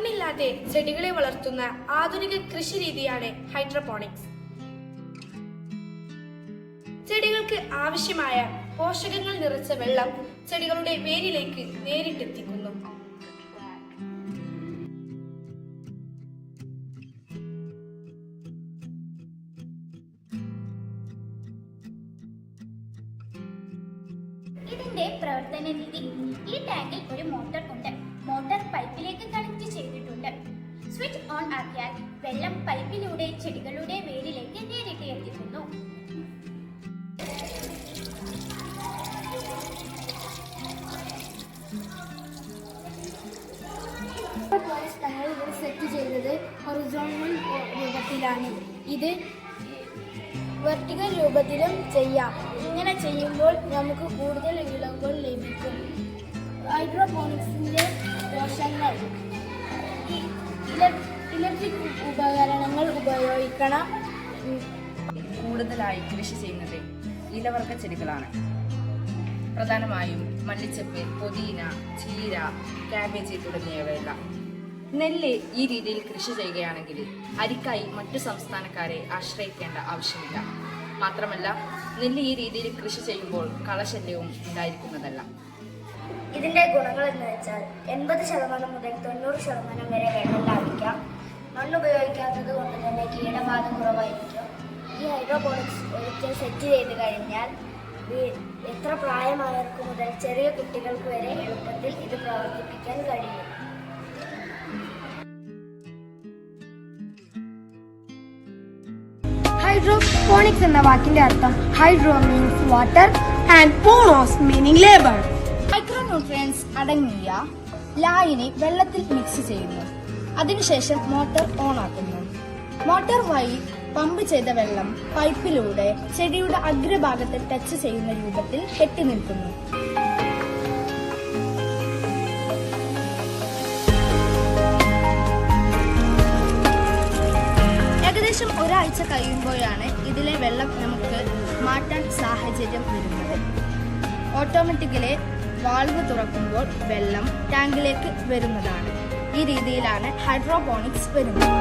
മണ്ണില്ലാതെ ചെടികളെ വളർത്തുന്ന ആധുനിക കൃഷി രീതിയാണ് ഹൈഡ്രോപോണിക്സ്. ചെടികൾക്ക് ആവശ്യമായ പോഷകങ്ങൾ നിറച്ച വെള്ളം ചെടികളുടെ വേരിലേക്ക് നേരിട്ടെത്തിക്കുന്നു. ഇതിന്റെ പ്രവർത്തന രീതി: ഈ ടാങ്കിൽ ഒരു മോട്ടോർ ഉണ്ട്. മോട്ടോർ പൈപ്പിലേക്ക് കണക്ട് ചെയ്തിട്ടുണ്ട്. സ്വിച്ച് ഓൺ ആക്കിയാൽ വെള്ളം പൈപ്പിലൂടെ ചെടികളുടെ വേരിലേക്ക് നേരിട്ട് എത്തിക്കുന്നു. സെറ്റ് ചെയ്തത് ഹൊറിസോണ്ടൽ രൂപത്തിലാണ്. ഇത് വെർട്ടിക്കൽ രൂപത്തിലും ചെയ്യാം. ഇങ്ങനെ ചെയ്യുമ്പോൾ നമുക്ക് കൂടുതൽ വിളവുകൾ ലഭിക്കും. ഹൈഡ്രോപോണിക്സിന്റെ ദോഷങ്ങൾ: ഇലക്ട്രിക് ഉപകരണങ്ങൾ ഉപയോഗിക്കണം. കൂടുതലായി കൃഷി ചെയ്യുന്നത് ഇലവർഗ ചെടികളാണ്. പ്രധാനമായും മല്ലിച്ചപ്പ്, പുതിന, ചീര, കാബേജ് തുടങ്ങിയവയെല്ലാം. നെല്ല് ഈ രീതിയിൽ കൃഷി ചെയ്യുകയാണെങ്കിൽ അരിക്കായി മറ്റു സംസ്ഥാനക്കാരെ ആശ്രയിക്കേണ്ട ആവശ്യമില്ല. മാത്രമല്ല, നെല്ല് ഈ രീതിയിൽ കൃഷി ചെയ്യുമ്പോൾ കളശല്യവും ഉണ്ടായിരിക്കുന്നതല്ല. ഇതിന്റെ ഗുണങ്ങൾ എന്ന് വെച്ചാൽ 80% മുതൽ 90% വരെ വെള്ളം ലാഭിക്കാം. മണ്ണ് ഉപയോഗിക്കാത്തത് കൊണ്ട് തന്നെ കീടബാധ കുറവായിരിക്കും. ഈ ഹൈഡ്രോപോണിക്സ് ഒരിക്കൽ സെറ്റ് ചെയ്ത് കഴിഞ്ഞാൽ എത്ര പ്രായമായവർക്ക് മുതൽ ചെറിയ കുട്ടികൾക്ക് വരെ എളുപ്പത്തിൽ ഇത് പ്രവർത്തിപ്പിക്കാൻ കഴിയും. ഹൈഡ്രോപോണിക്സ് എന്ന വാക്കിന്റെ അർത്ഥം hydro means water and ponos meaning labour. Micronutrients അടങ്ങിയ ലായിനി വെള്ളത്തിൽ മിക്സ് ചെയ്യുന്നു. അതിനുശേഷം മോട്ടോർ ഓൺ ആക്കുന്നു. മോട്ടോർ വഴി പമ്പ് ചെയ്ത വെള്ളം പൈപ്പിലൂടെ ചെടിയുടെ അഗ്രഭാഗത്ത് ടച്ച് ചെയ്യുന്ന രൂപത്തിൽ കെട്ടി നിൽക്കുന്നു. ഏകദേശം ഒരാഴ്ച കഴിയുമ്പോഴാണ് ഇതിലെ വെള്ളം നമുക്ക് മാറ്റാൻ സാഹചര്യം വരുന്നത്. ഓട്ടോമാറ്റിക്കലി വാൾവ് തുറക്കുമ്പോൾ വെള്ളം ടാങ്കിലേക്ക് വരുന്നതാണ്. ഈ രീതിയിലാണ് ഹൈഡ്രോപോണിക്സ് വരുന്നത്.